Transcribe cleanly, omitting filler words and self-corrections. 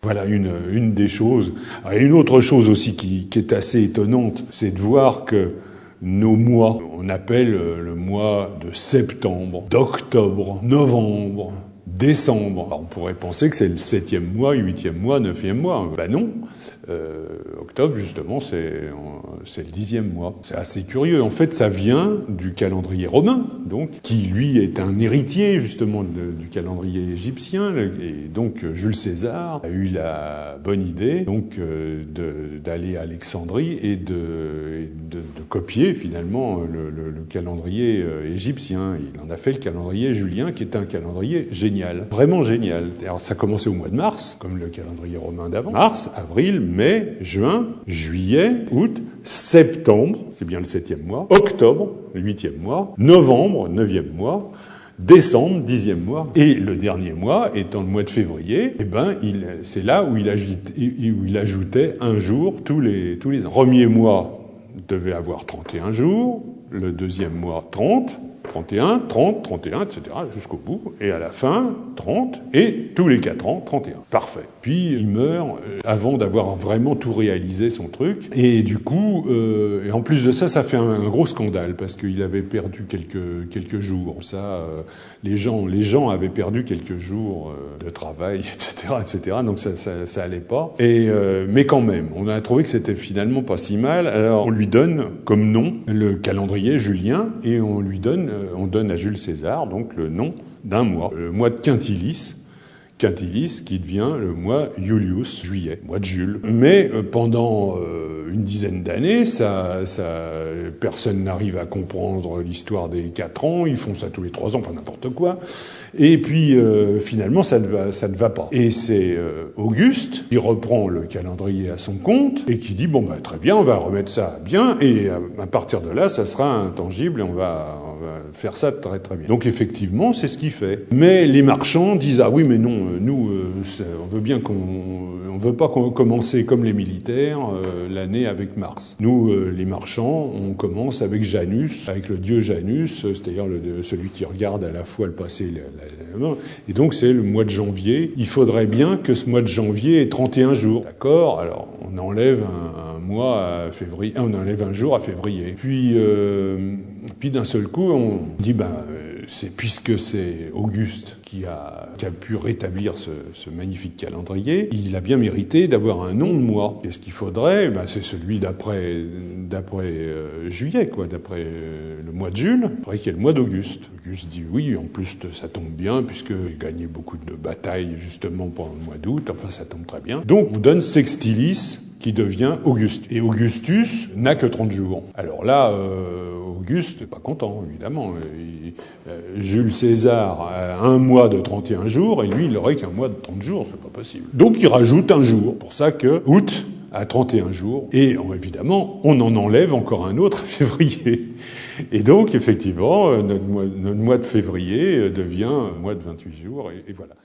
Voilà une des choses. Alors, une autre chose aussi qui est assez étonnante, c'est de voir que nos mois, on appelle le mois de septembre, d'octobre, novembre, décembre. Alors, on pourrait penser que c'est le 7e mois, 8e mois, 9e mois. Ben non. Octobre, justement, c'est le 10e mois. C'est assez curieux. En fait, ça vient du calendrier romain, donc, qui, lui, est un héritier, justement, du calendrier égyptien. Et donc, Jules César a eu la bonne idée, donc, d'aller à Alexandrie et de copier, finalement, le calendrier égyptien. Il en a fait le calendrier julien, qui est un calendrier génial. Vraiment génial. Alors, ça commençait au mois de mars, comme le calendrier romain d'avant. Mars, avril, mai, juin, juillet, août, septembre, c'est bien le 7e mois, octobre, le 8e mois, novembre, 9e mois, décembre, 10e mois, et le dernier mois, étant le mois de février, c'est là où il ajoutait un jour tous les ans. Premier mois devait avoir 31 jours, le deuxième mois 30, 31, 30, 31, etc., jusqu'au bout. Et à la fin, 30, et tous les 4 ans, 31. Parfait. Puis il meurt avant d'avoir vraiment tout réalisé son truc. Et du coup, et en plus de ça, ça fait un gros scandale, parce qu'il avait perdu quelques jours. Ça, les gens avaient perdu quelques jours de travail, etc. Donc ça allait pas. Mais quand même, on a trouvé que c'était finalement pas si mal. Alors on lui donne comme nom le calendrier julien, et on donne à Jules César donc le nom d'un mois, le mois de Quintilis, qui devient le mois Iulius, juillet, mois de Jules. Mais pendant une dizaine d'années, personne n'arrive à comprendre l'histoire des 4 ans, ils font ça tous les 3 ans, enfin n'importe quoi. Et puis finalement, ça ne va pas. Et c'est Auguste qui reprend le calendrier à son compte et qui dit bon bah très bien, on va remettre ça bien, et à partir de là, ça sera intangible et on va faire ça très très bien. Donc effectivement, c'est ce qu'il fait. Mais les marchands disent ah oui mais non, nous on veut pas commencer comme les militaires l'année avec Mars. Nous les marchands, on commence avec Janus, avec le dieu Janus, c'est-à-dire celui qui regarde à la fois le passé et et donc c'est le mois de janvier. Il faudrait bien que ce mois de janvier ait 31 jours. D'accord? Alors on enlève un mois à février, on enlève un jour à février. Puis d'un seul coup, on dit puisque c'est Auguste qui a pu rétablir ce magnifique calendrier, il a bien mérité d'avoir un nom de mois. Qu'est-ce qu'il faudrait? C'est celui d'après juillet, quoi, d'après le mois de Jules. Après qu'il y ait le mois d'Auguste. Auguste dit oui, en plus ça tombe bien, puisque j'ai gagné beaucoup de batailles justement pendant le mois d'août, enfin ça tombe très bien. Donc on donne Sextilis, qui devient Auguste. Et Augustus n'a que 30 jours. Alors là, Auguste n'est pas content, évidemment. Jules César a un mois de 31 jours, et lui, il n'aurait qu'un mois de 30 jours, c'est pas possible. Donc il rajoute un jour, pour ça que août a 31 jours, et évidemment, on en enlève encore un autre à février. Et donc, effectivement, notre mois de février devient un mois de 28 jours, et voilà.